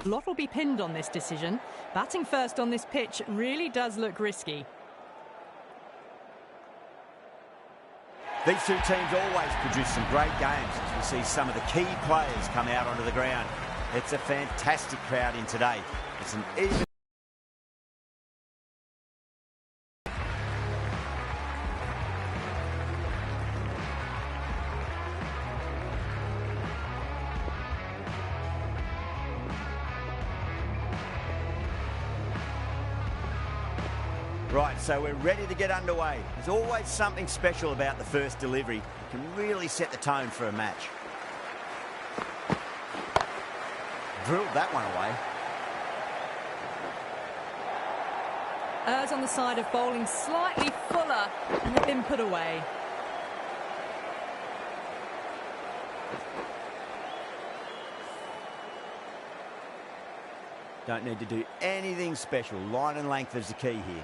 A lot will be pinned on this decision. Batting first on this pitch really does look risky. These two teams always produce some great games as we see some of the key players come out onto the ground. It's a fantastic crowd in today. It's an even... Right, so we're ready to get underway. There's always something special about the first delivery. It can really set the tone for a match. Drilled that one away. Errs on the side of bowling slightly fuller, and they've been put away. Don't need to do anything special. Line and length is the key here.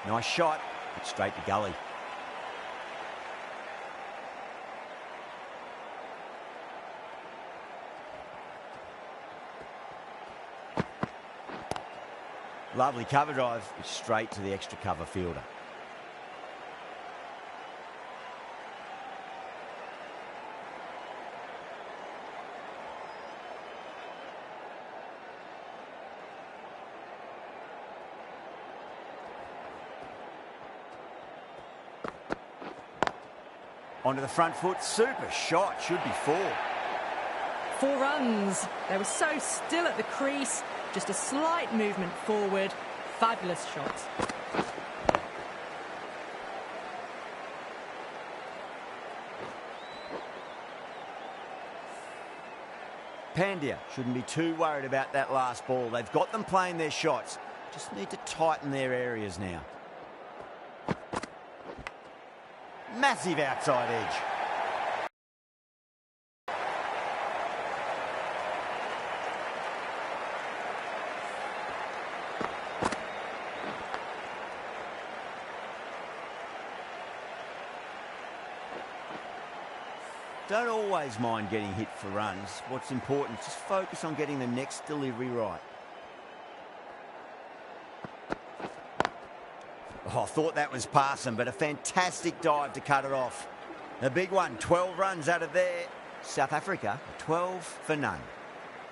Nice shot, but straight to gully. Lovely cover drive, straight to the extra cover fielder. Onto the front foot, super shot, should be 4. 4 runs. They were so still at the crease, just a slight movement forward. Fabulous shot. Pandya shouldn't be too worried about that last ball. They've got them playing their shots. Just need to tighten their areas now. Massive outside edge. Don't always mind getting hit for runs. What's important is just focus on getting the next delivery right. Oh, I thought that was passing, but a fantastic dive to cut it off. The big one, 12 runs out of there. South Africa, 12 for none.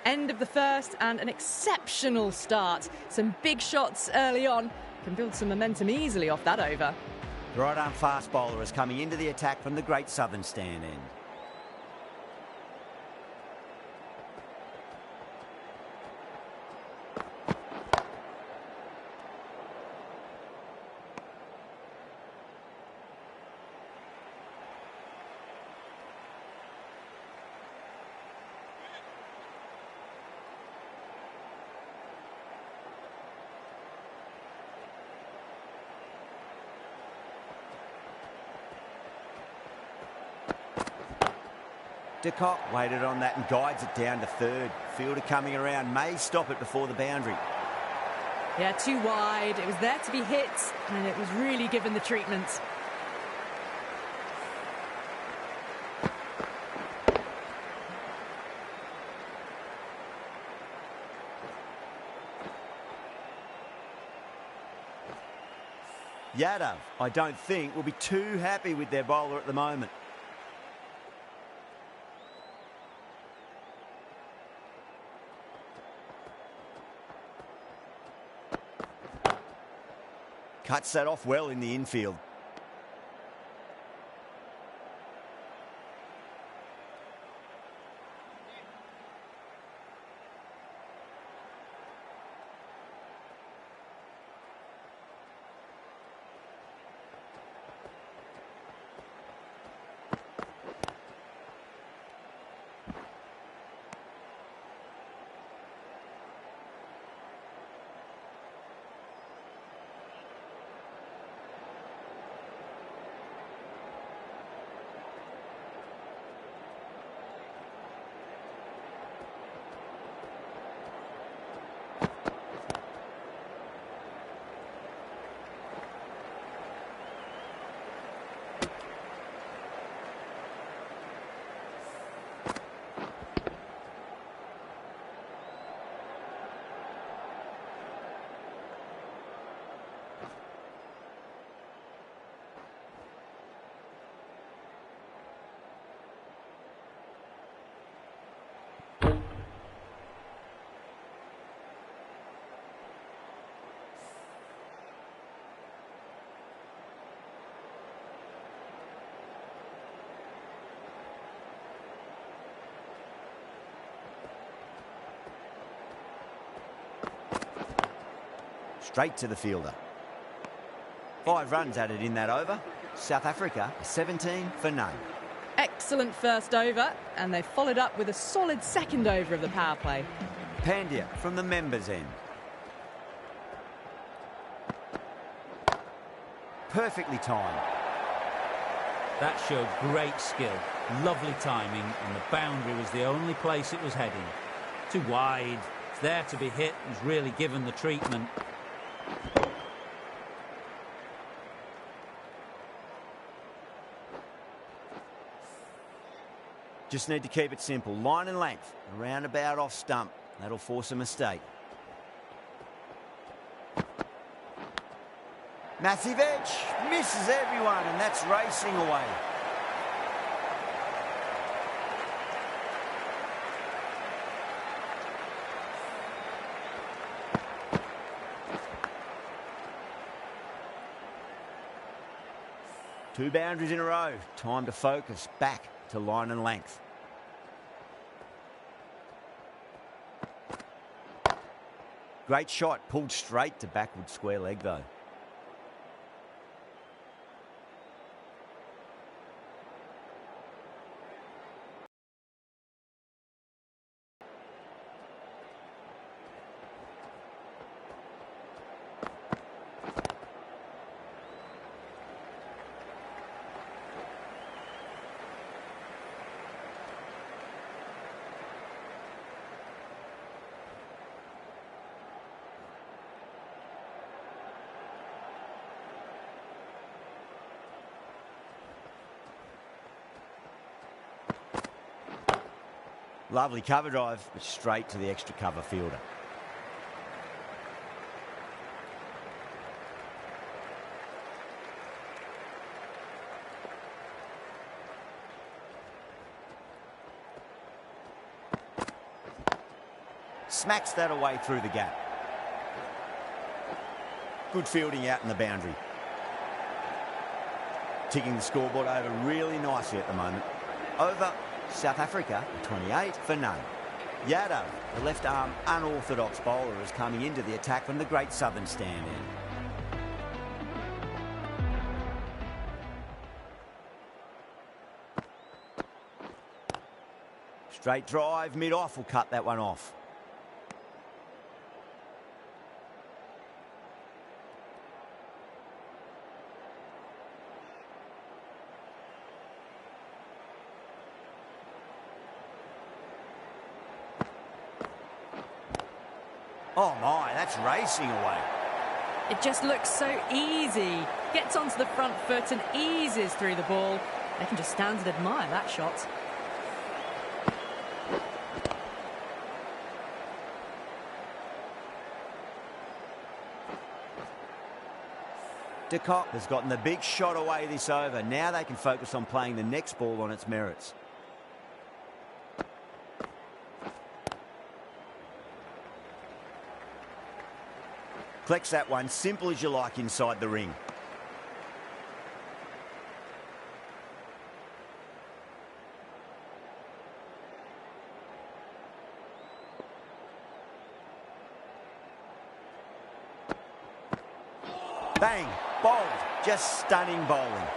End of the first and an exceptional start. Some big shots early on. Can build some momentum easily off that over. The right-arm fast bowler is coming into the attack from the Great Southern stand end. De Kock waited on that and guides it down to third. Fielder coming around, may stop it before the boundary. Yeah, too wide. It was there to be hit, and it was really given the treatment. Yadav, I don't think, will be too happy with their bowler at the moment. Cuts that off well in the infield. straight to the fielder. 5 runs added in that over. South Africa 17 for none. Excellent first over, and they followed up with a solid second over of the power play. Pandya from the members' end. Perfectly timed. That showed great skill, lovely timing, and the boundary was the only place it was heading. Too wide, it's there to be hit, and was really given the treatment. Just need to keep it simple. Line and length, around about off stump. That'll force a mistake. Massive edge, misses everyone, and that's racing away. Two boundaries in a row. Time to focus back to line and length. Great shot, pulled straight to backward square leg though. Lovely cover drive, but straight to the extra cover fielder. Smacks that away through the gap. Good fielding out in the boundary. Ticking the scoreboard over really nicely at the moment. Over. South Africa 28 for none. Yadav, the left arm unorthodox bowler, is coming into the attack from the Great Southern stand end. Straight drive, mid-off will cut that one off. Oh my, that's racing away. It just looks so easy. Gets onto the front foot and eases through the ball. They can just stand and admire that shot. De Kock has gotten the big shot away this over. Now they can focus on playing the next ball on its merits. Collects that one, simple as you like, inside the ring. Bang, bowled, just stunning bowling.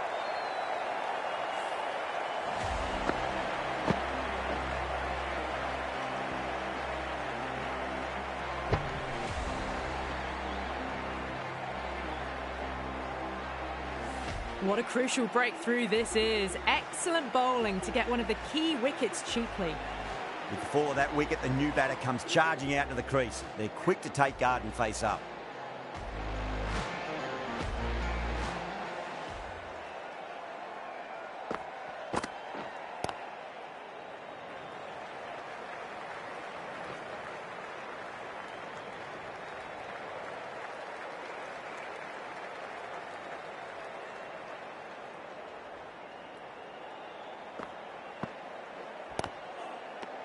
What a crucial breakthrough this is. Excellent bowling to get one of the key wickets cheaply. With the fall of that wicket, the new batter comes charging out to the crease. They're quick to take guard and face up.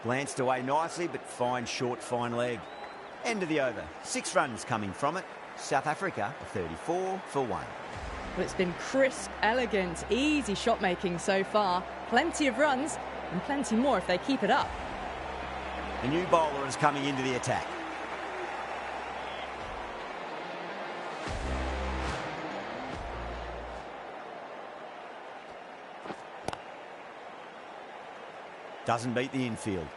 Glanced away nicely, but fine short, fine leg. End of the over. 6 runs coming from it. South Africa 34 for 1. Well, it's been crisp, elegant, easy shot making so far. Plenty of runs and plenty more if they keep it up. The new bowler is coming into the attack. Doesn't beat the infield.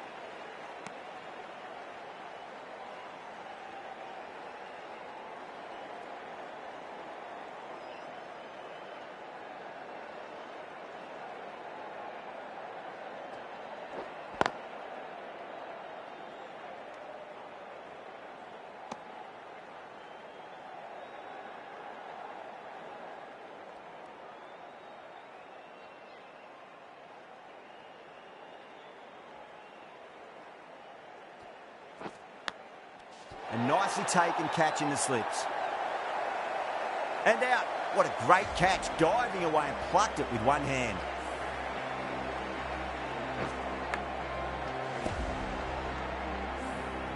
A nicely taken catch in the slips. And out. What a great catch, diving away and plucked it with one hand.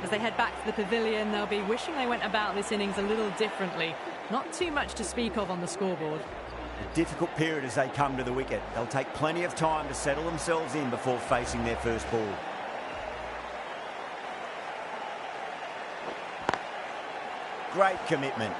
As they head back to the pavilion, they'll be wishing they went about this innings a little differently. Not too much to speak of on the scoreboard. A difficult period as they come to the wicket. They'll take plenty of time to settle themselves in before facing their first ball. Great commitment.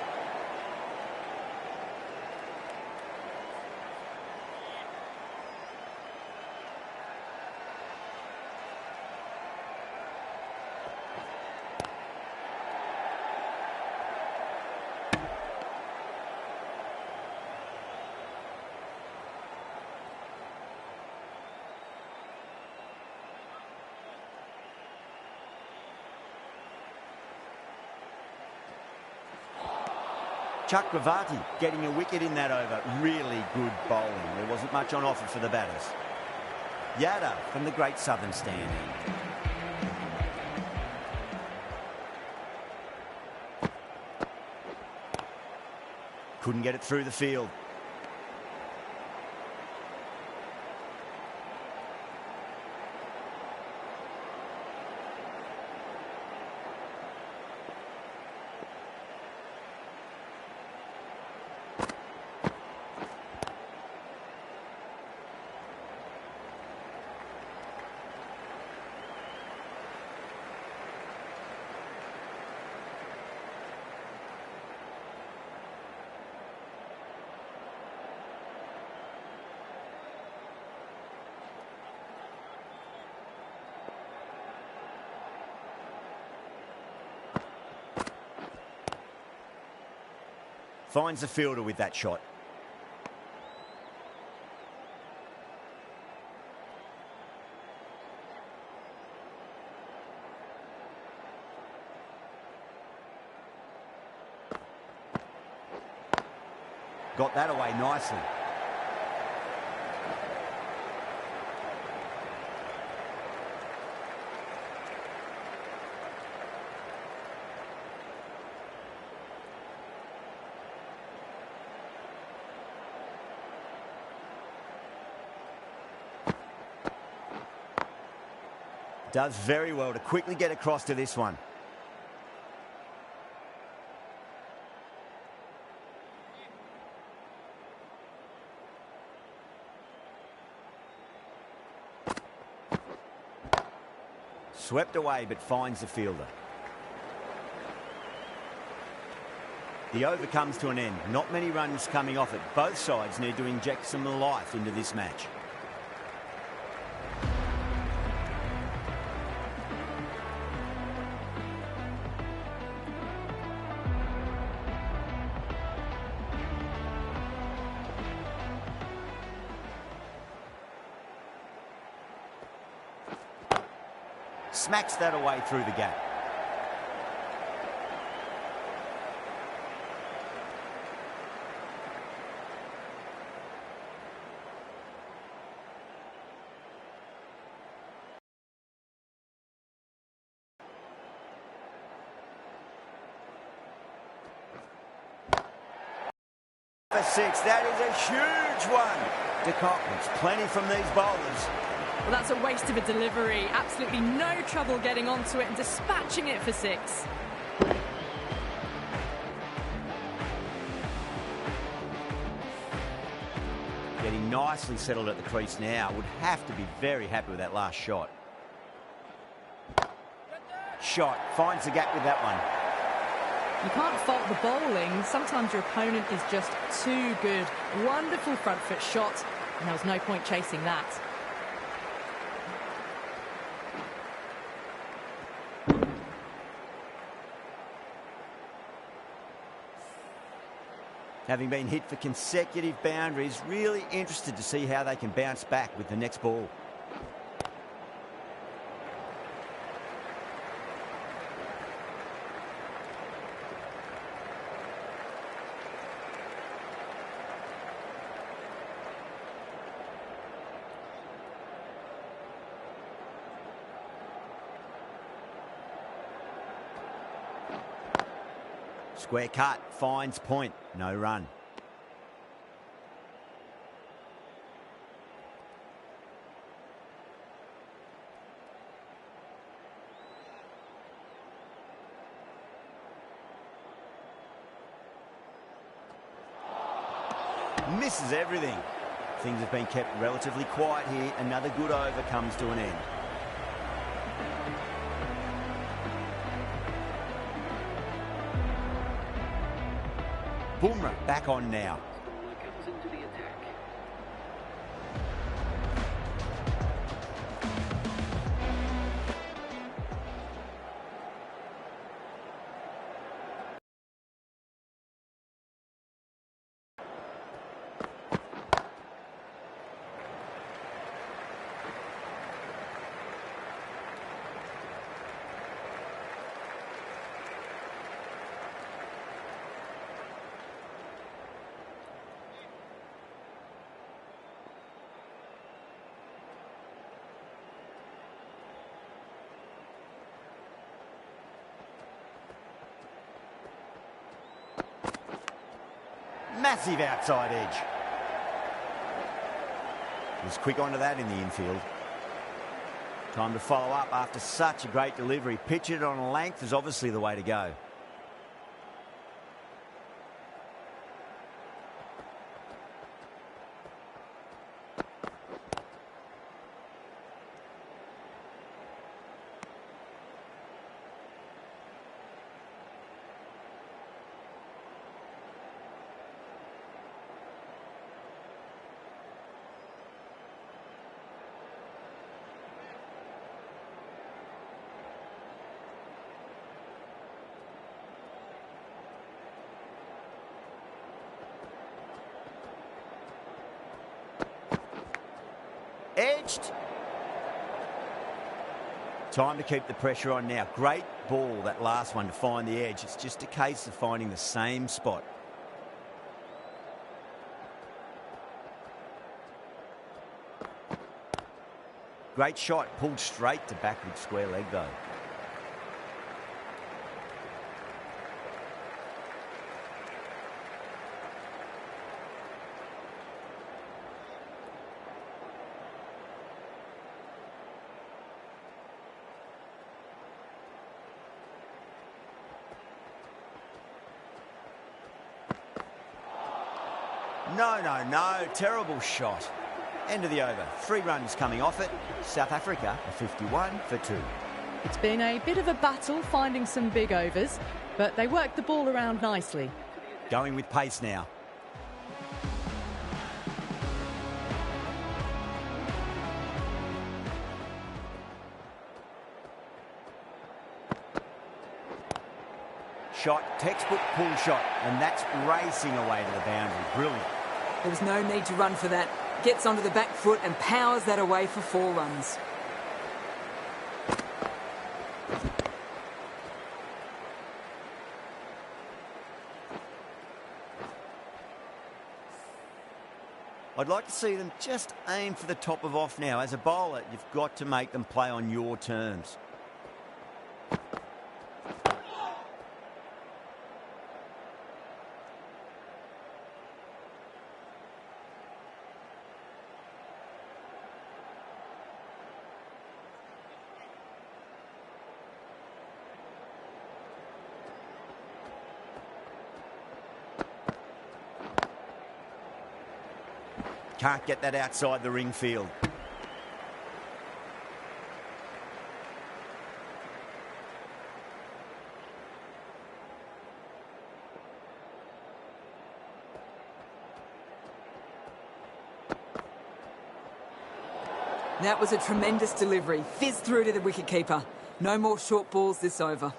Chakravarti getting a wicket in that over. Really good bowling. There wasn't much on offer for the batters. Yadav from the Great Southern Stand. Couldn't get it through the field. Finds the fielder with that shot. Got that away nicely. Does very well to quickly get across to this one. Swept away but finds the fielder. The over comes to an end. Not many runs coming off it. Both sides need to inject some life into this match. Smacks that away through the gap. For six, that is a huge one. De Kock's plenty from these bowlers. Well, that's a waste of a delivery. Absolutely no trouble getting onto it and dispatching it for six. Getting nicely settled at the crease now. Would have to be very happy with that last shot. Shot. Finds the gap with that one. You can't fault the bowling. Sometimes your opponent is just too good. Wonderful front foot shot, and there was no point chasing that. Having been hit for consecutive boundaries, really interested to see how they can bounce back with the next ball. Square cut, finds point, no run. Misses everything. Things have been kept relatively quiet here. Another good over comes to an end. Bumrah back on now. Comes into the attack. Massive outside edge. Was quick onto that in the infield. Time to follow up after such a great delivery. Pitch it on a length is obviously the way to go. Edged. Time to keep the pressure on now. Great ball, that last one, to find the edge. It's just a case of finding the same spot. Great shot, pulled straight to backward square leg though. No. Terrible shot. End of the over. 3 runs coming off it. South Africa are 51 for 2. It's been a bit of a battle finding some big overs, but they worked the ball around nicely. Going with pace now. Shot, textbook pull shot, and that's racing away to the boundary. Brilliant. There was no need to run for that. Gets onto the back foot and powers that away for 4 runs. I'd like to see them just aim for the top of off now. As a bowler, you've got to make them play on your terms. Can't get that outside the ring field. That was a tremendous delivery. Fizzed through to the wicketkeeper. No more short balls this over.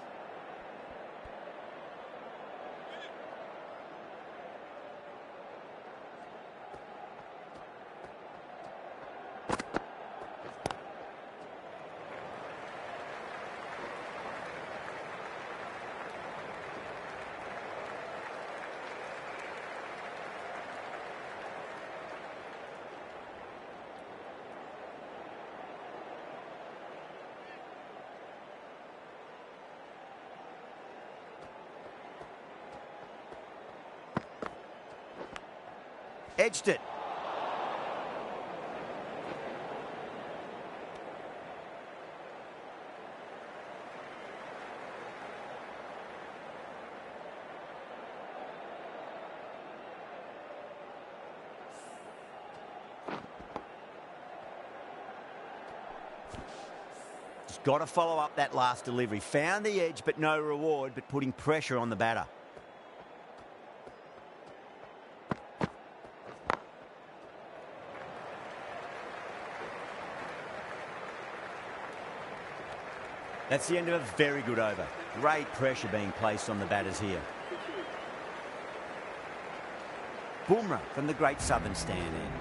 Edged it. Just got to follow up that last delivery. Found the edge, but no reward, but putting pressure on the batter. That's the end of a very good over. Great pressure being placed on the batters here. Bumrah from the Great Southern Stand end.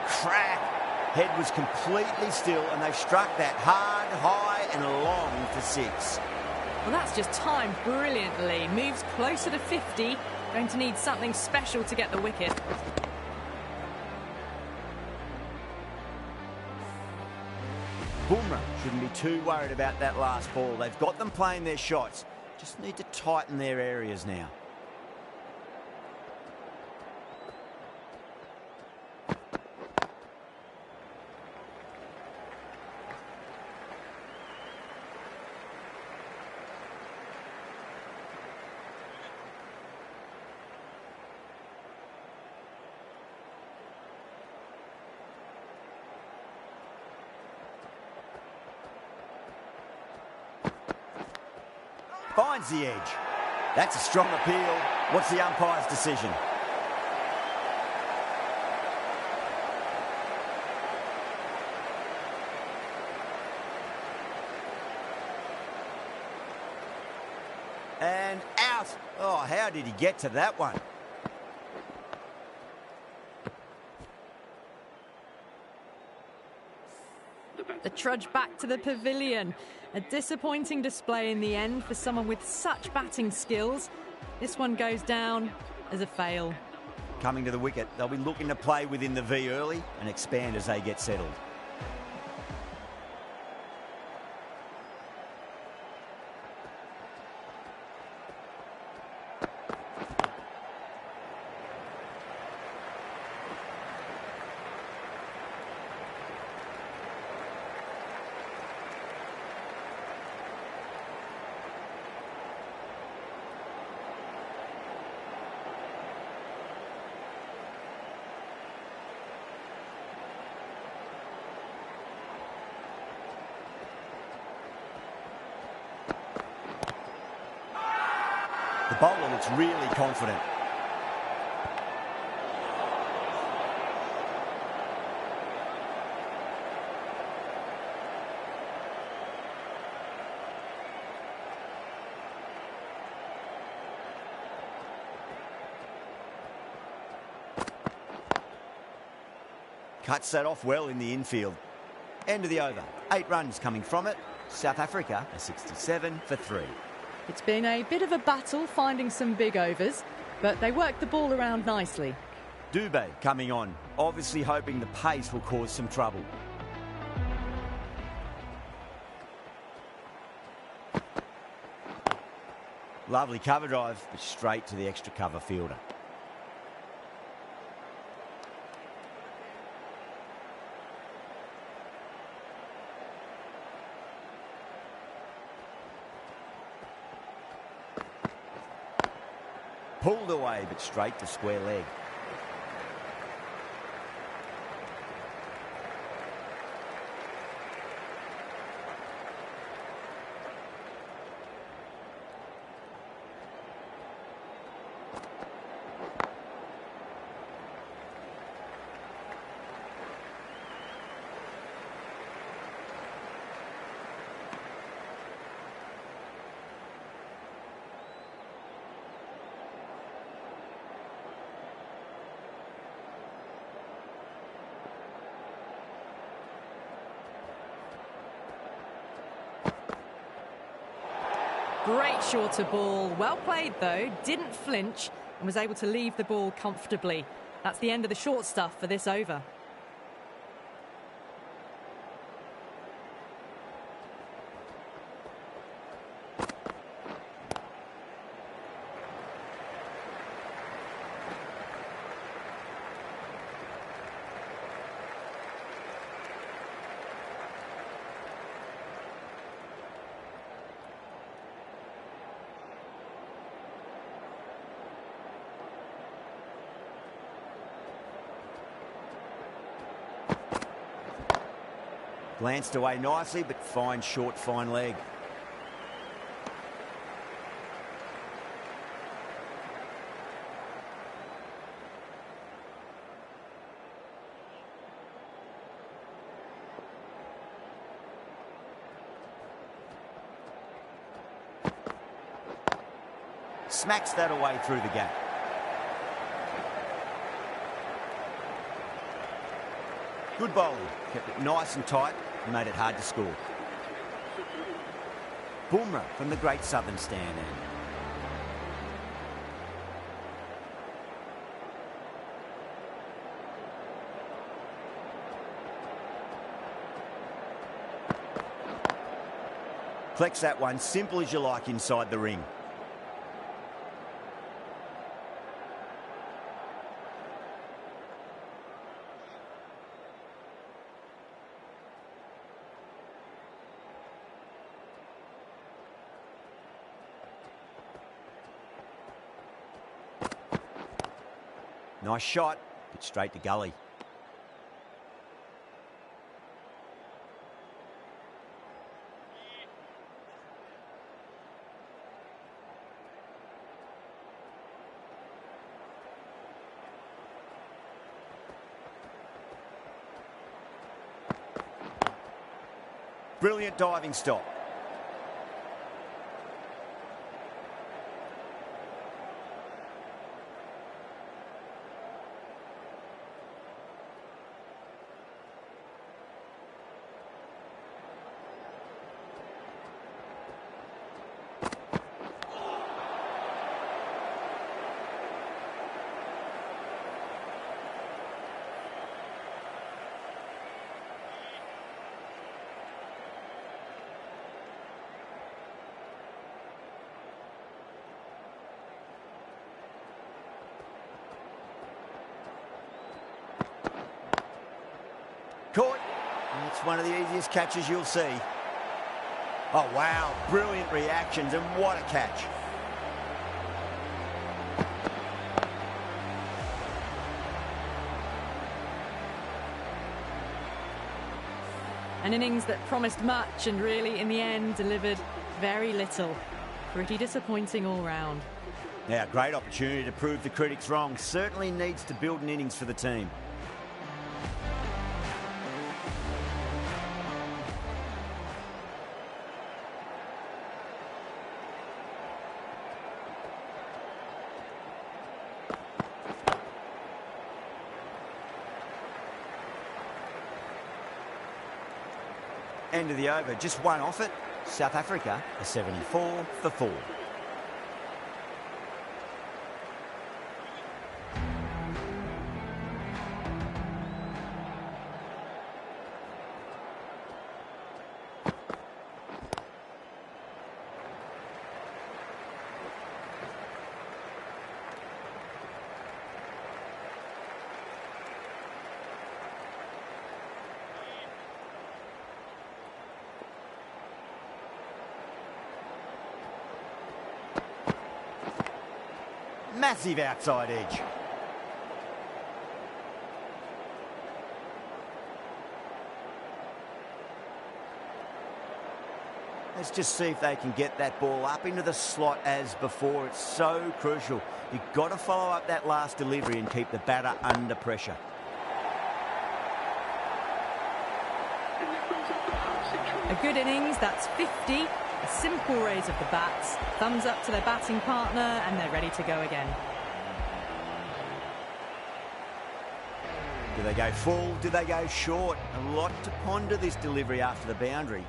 Crack! Head was completely still and they struck that hard, high and long for 6. Well, that's just timed brilliantly. Moves closer to 50. Going to need something special to get the wicket. Bumrah shouldn't be too worried about that last ball. They've got them playing their shots. Just need to tighten their areas now. Finds the edge. That's a strong appeal. What's the umpire's decision? And out. Oh, how did he get to that one? The trudge back to the pavilion. A disappointing display in the end for someone with such batting skills. This one goes down as a fail. Coming to the wicket, they'll be looking to play within the V early and expand as they get settled. The bowler looks really confident. Cuts that off well in the infield. End of the over. 8 runs coming from it. South Africa a 67 for 3. It's been a bit of a battle finding some big overs, but they worked the ball around nicely. Dubé coming on, obviously hoping the pace will cause some trouble. Lovely cover drive, but straight to the extra cover fielder. Pulled away, but straight to square leg. Great shorter ball. Well played, though. Didn't flinch and was able to leave the ball comfortably. That's the end of the short stuff for this over. Glanced away nicely, but fine short, fine leg. Smacks that away through the gap. Good bowling. Kept it nice and tight and made it hard to score. Bumrah from the Great Southern Stand end. Collects that one, simple as you like, inside the ring. Nice shot, but straight to gully. Brilliant diving stop. Caught. It's one of the easiest catches you'll see. Oh, wow. Brilliant reactions, and what a catch. An innings that promised much and really, in the end, delivered very little. Pretty disappointing all round. Now, great opportunity to prove the critics wrong. Certainly needs to build an innings for the team. End of the over, just one off it. South Africa, a 74 for 4. Massive outside edge. Let's just see if they can get that ball up into the slot as before. It's so crucial. You've got to follow up that last delivery and keep the batter under pressure. A good innings, that's 50. A simple raise of the bats, thumbs up to their batting partner, and they're ready to go again. Do they go full? Do they go short? A lot to ponder this delivery after the boundary.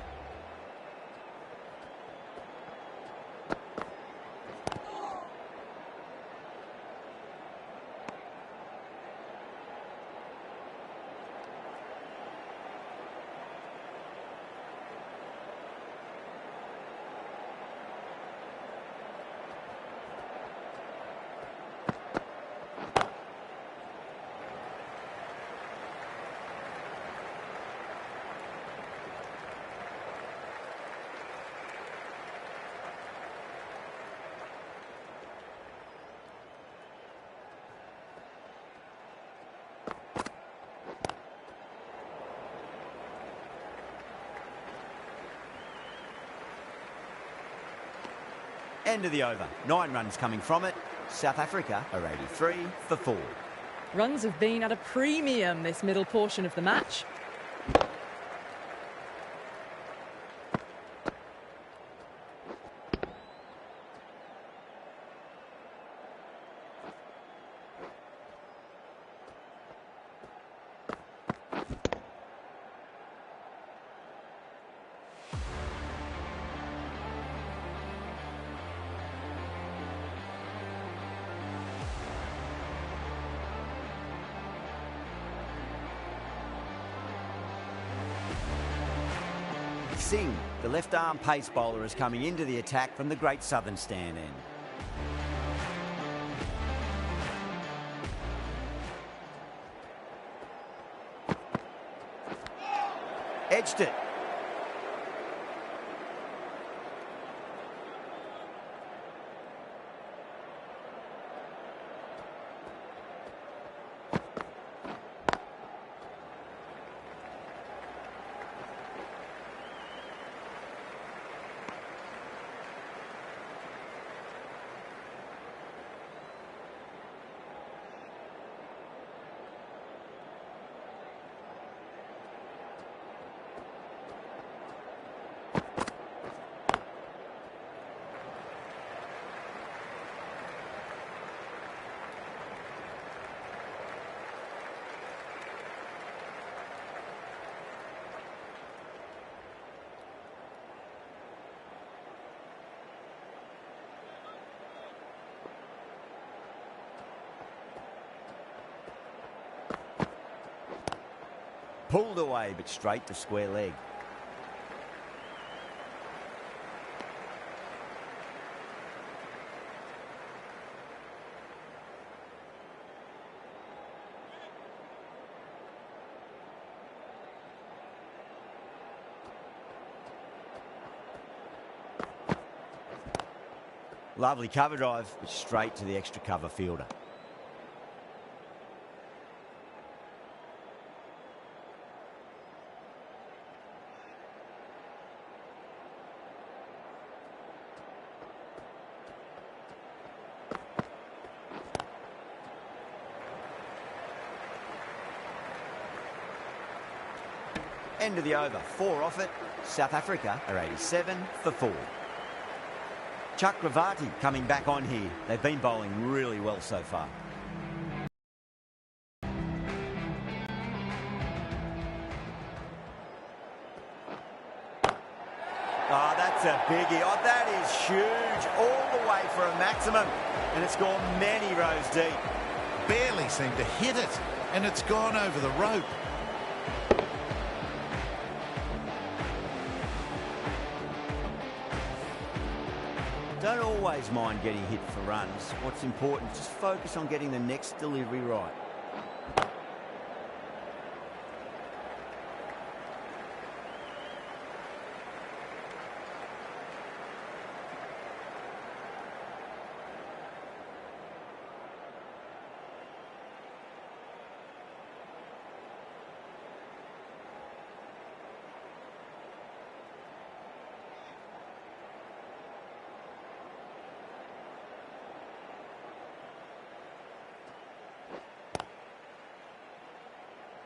End of the over. 9 runs coming from it. South Africa are 83 for 4. Runs have been at a premium this middle portion of the match. Singh, the left-arm pace bowler, is coming into the attack from the Great Southern stand end. Edged it. Pulled away, but straight to square leg. Lovely cover drive, but straight to the extra cover fielder. End of the over. 4 off it. South Africa are 87 for 4. Chakravarti coming back on here. They've been bowling really well so far. Oh, that's a biggie. Oh, that is huge. All the way for a maximum. And it's gone many rows deep. Barely seemed to hit it. And it's gone over the rope. Don't always mind getting hit for runs. What's important, just focus on getting the next delivery right.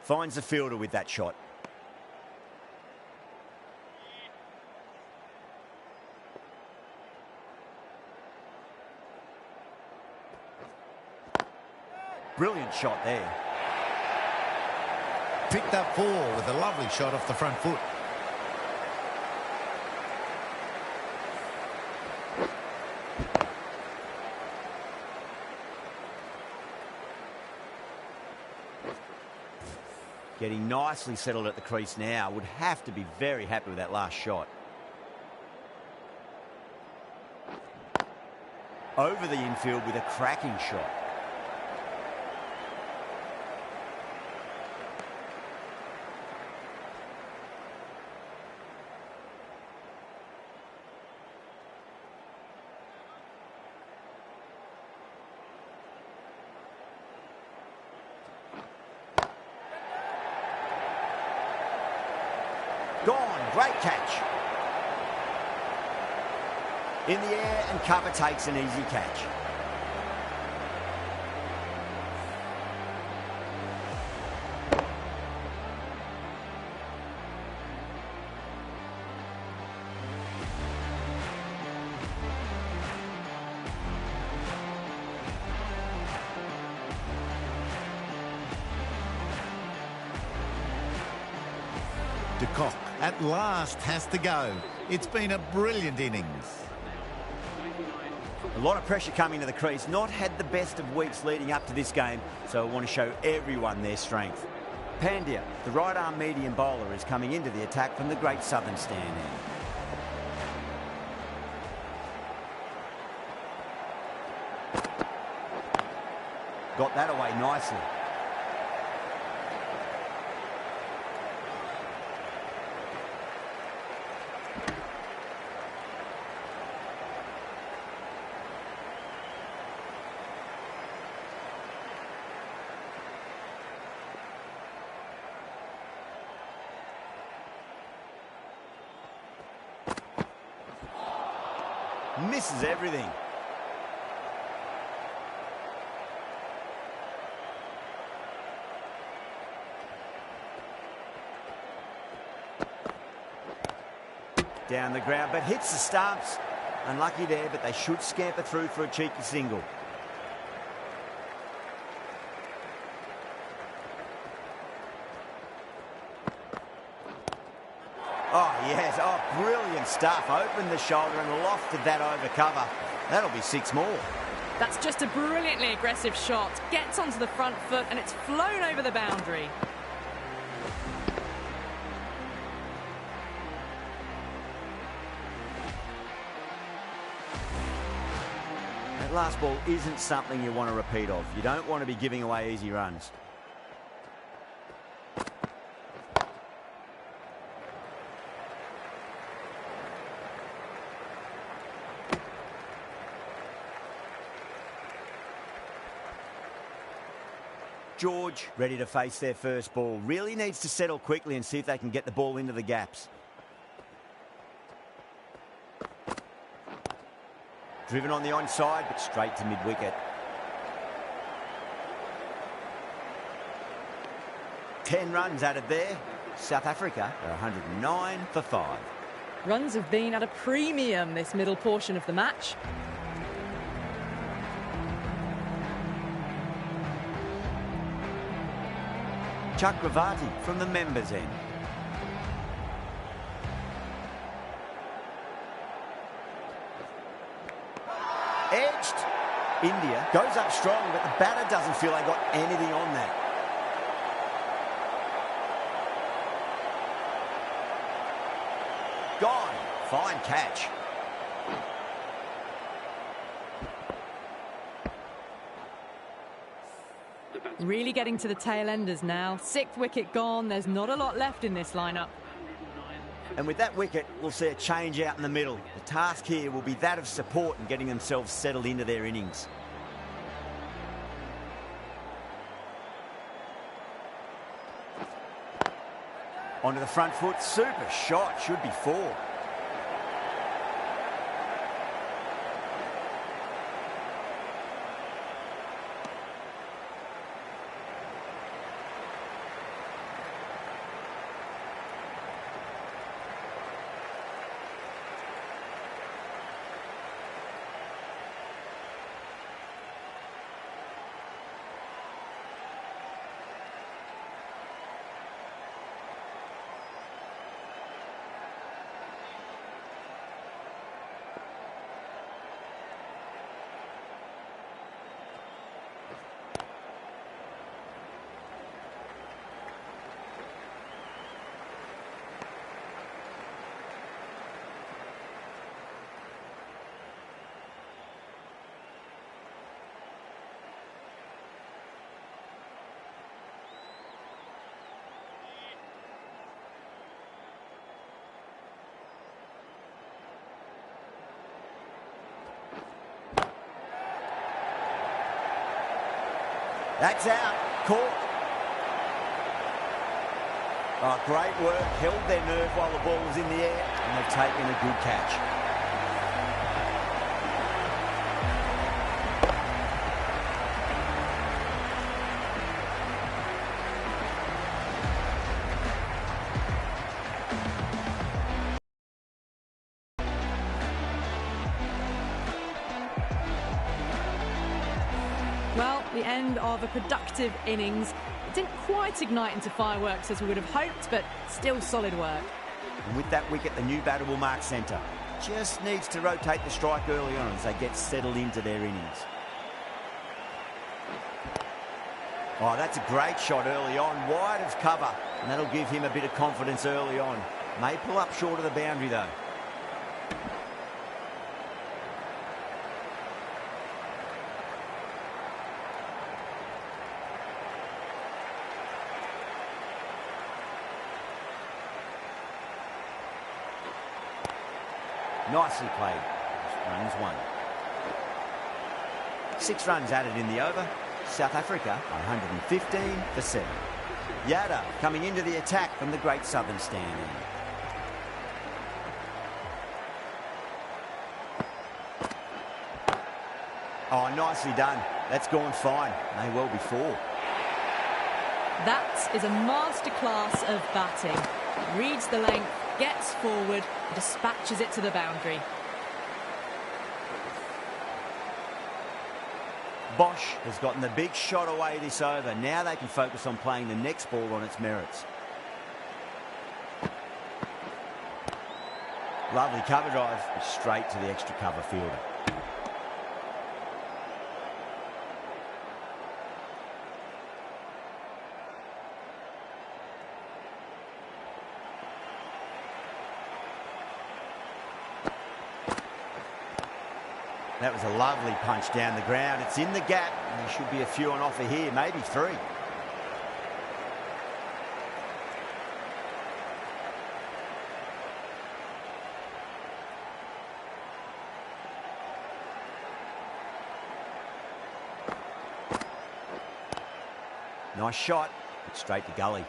Finds the fielder with that shot. Brilliant shot there. Picked up 4 with a lovely shot off the front foot. Getting nicely settled at the crease now. Would have to be very happy with that last shot. Over the infield with a cracking shot. Gone. Great catch. In the air, and cover takes an easy catch. De Kock at last has to go. It's been a brilliant innings. A lot of pressure coming to the crease. Not had the best of weeks leading up to this game, so I want to show everyone their strength. Pandya, the right-arm medium bowler, is coming into the attack from the Great Southern stand end. Got that away nicely. Misses everything. Down the ground, but hits the stumps. Unlucky there, but they should scamper through for a cheeky single. Oh, yes. Oh, brilliant stuff. Opened the shoulder and lofted that over cover. That'll be 6 more. That's just a brilliantly aggressive shot. Gets onto the front foot and it's flown over the boundary. That last ball isn't something you want to repeat of. You don't want to be giving away easy runs. George, ready to face their first ball. Really needs to settle quickly and see if they can get the ball into the gaps. Driven on the onside, but straight to mid-wicket. 10 runs added there. South Africa are 109 for 5. Runs have been at a premium this middle portion of the match. Chakravarti from the members' end. Edged. India goes up strong, but the batter doesn't feel they got anything on that. Gone. Fine catch. Really getting to the tail enders now. 6th wicket gone. There's not a lot left in this lineup. And with that wicket, we'll see a change out in the middle. The task here will be that of support and getting themselves settled into their innings. Onto the front foot. Super shot. Should be 4. That's out. Caught. Oh, great work. Held their nerve while the ball was in the air, and they've taken a good catch. the end of a productive innings. It didn't quite ignite into fireworks as we would have hoped, but still solid work. And with that wicket, the new batter will mark centre. Just needs to rotate the strike early on as they get settled into their innings. Oh, that's a great shot early on, wide of cover, and that'll give him a bit of confidence early on. May pull up short of the boundary though. Nicely played. Runs one. 6 runs added in the over. South Africa 115 for 7. Yadav coming into the attack from the Great Southern stand end. Oh, nicely done. That's gone fine. May well be 4. That is a masterclass of batting. Reads the length, gets forward, dispatches it to the boundary. Bosch has gotten the big shot away this over. Now they can focus on playing the next ball on its merits. Lovely cover drive, straight to the extra cover fielder. That was a lovely punch down the ground. It's in the gap, and there should be a few on offer here, maybe 3. Nice shot, but straight to gully.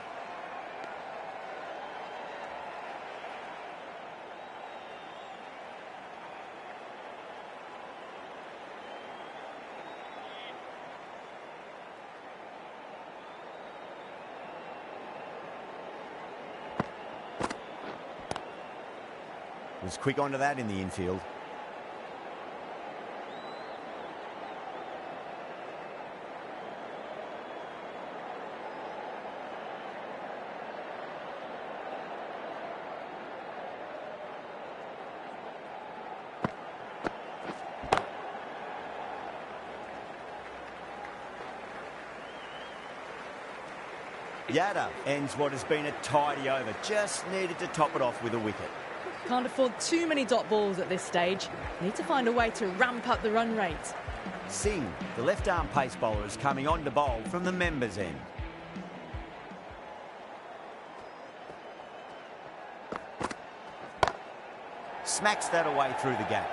Was quick onto that in the infield. Yadav ends what has been a tidy over. Just needed to top it off with a wicket. Can't afford too many dot balls at this stage. Need to find a way to ramp up the run rate. Singh, the left-arm pace bowler, is coming on to bowl from the members' end. Smacks that away through the gap.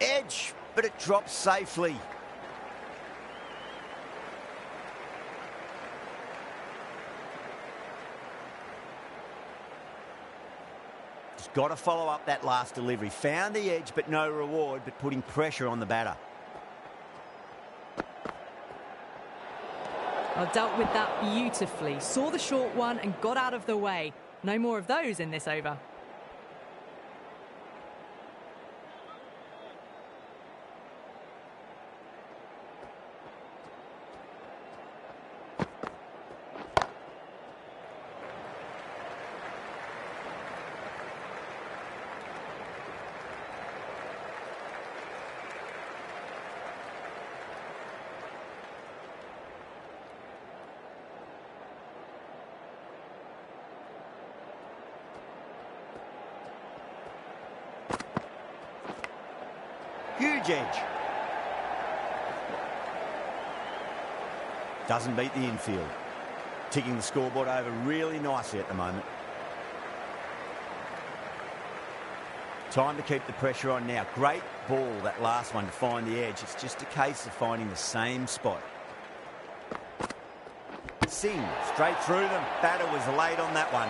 Edge, but it drops safely. Just got to follow up that last delivery. Found the edge, but no reward, but putting pressure on the batter. Well, dealt with that beautifully. Saw the short one and got out of the way. No more of those in this over. Huge edge. Doesn't beat the infield. ticking the scoreboard over really nicely at the moment. Time to keep the pressure on now. Great ball, that last one, to find the edge. It's just a case of finding the same spot. Singh, straight through them. Batter was late on that one.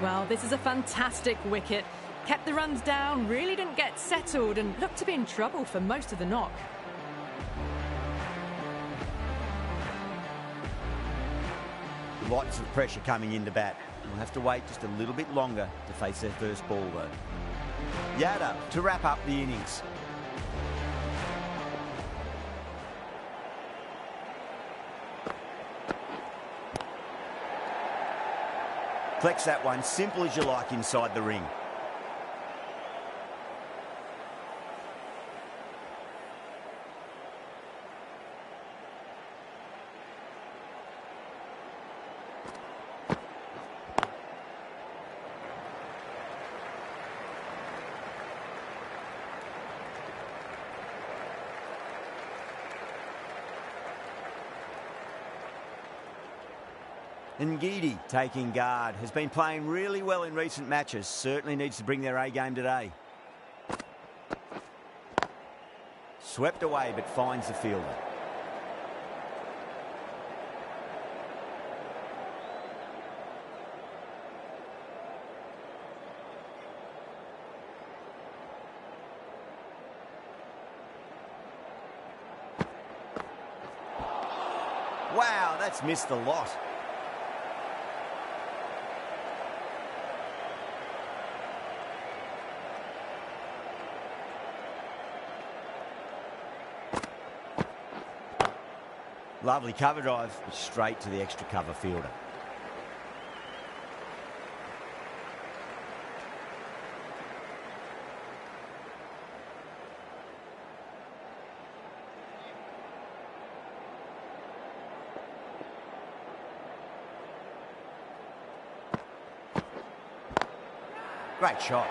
Well, this is a fantastic wicket. Kept the runs down, really didn't get settled and looked to be in trouble for most of the knock. Lots of pressure coming into bat. We'll have to wait just a little bit longer to face their first ball, though. Yadav to wrap up the innings. Flex that one, simple as you like, inside the ring. Ngidi taking guard. Has been playing really well in recent matches. Certainly needs to bring their A game today. Swept away but finds the fielder. Wow, that's missed a lot. Lovely cover drive, straight to the extra cover fielder. Great shot.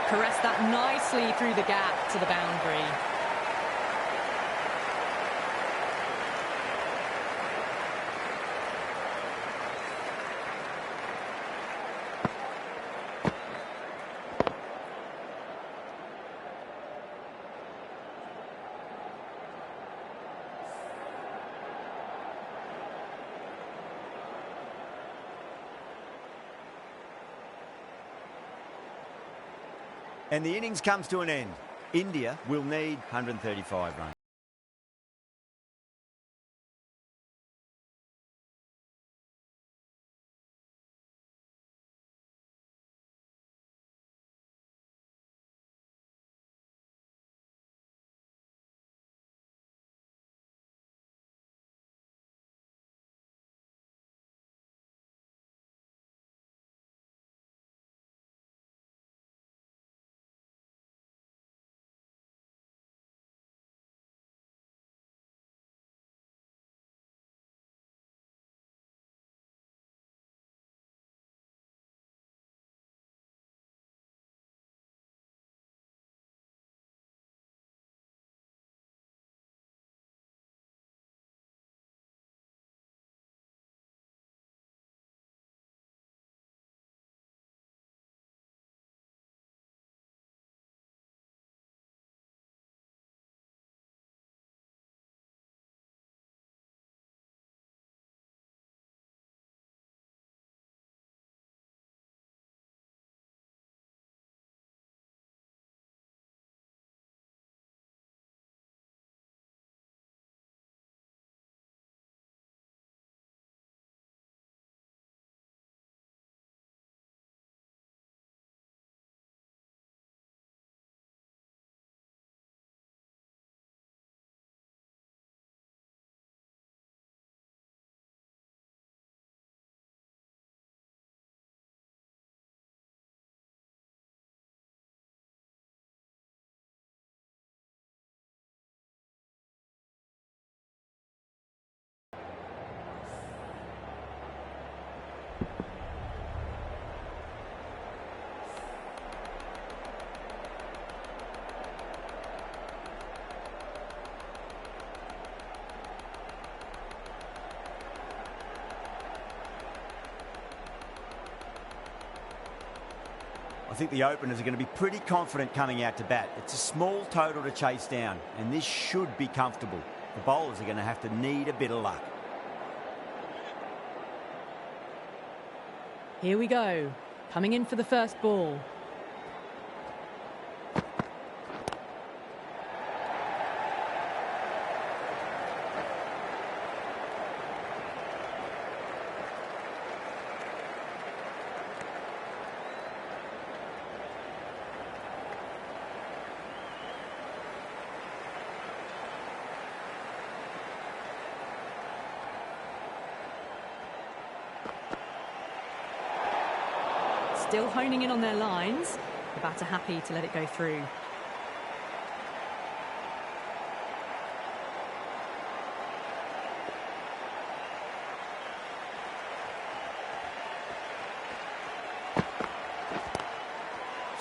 Caressed that nicely through the gap to the boundary. And the innings comes to an end. India will need 135 runs. I think the openers are going to be pretty confident coming out to bat. It's a small total to chase down, and this should be comfortable. The bowlers are going to have to need a bit of luck. Here we go. Coming in for the first ball. Still honing in on their lines. The batter happy to let it go through.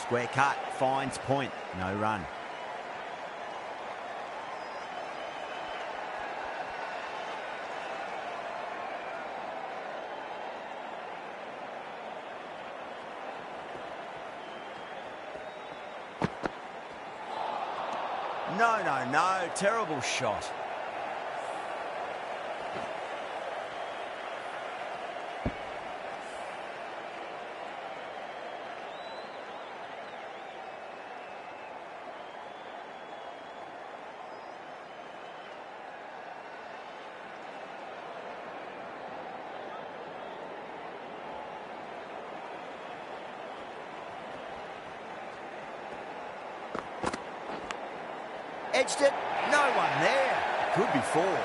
Square cut, finds point, no run. No, terrible shot. Edged it, no one there. Could be four.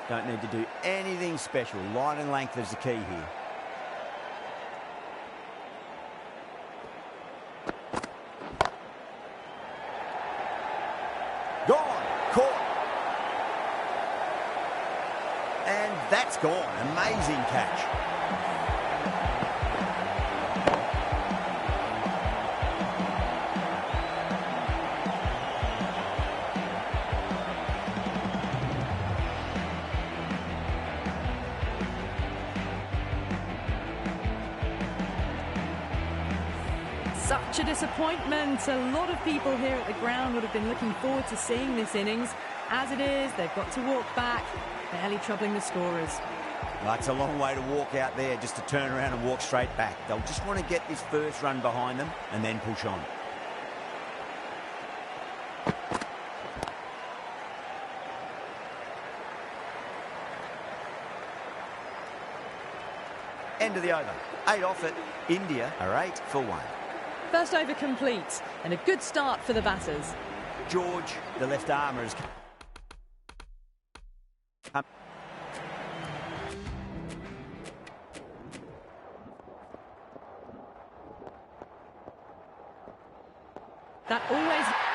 Don't need to do anything special. Line and length is the key here. Gone, caught. And that's gone. Amazing catch. Such a disappointment. A lot of people here at the ground would have been looking forward to seeing this innings. As it is, they've got to walk back, barely troubling the scorers. That's a long way to walk out there just to turn around and walk straight back. They'll just want to get this first run behind them and then push on. End of the over. 8 off it. India are 8 for 1. First over complete, and a good start for the batters. George, the left armour, has come. That always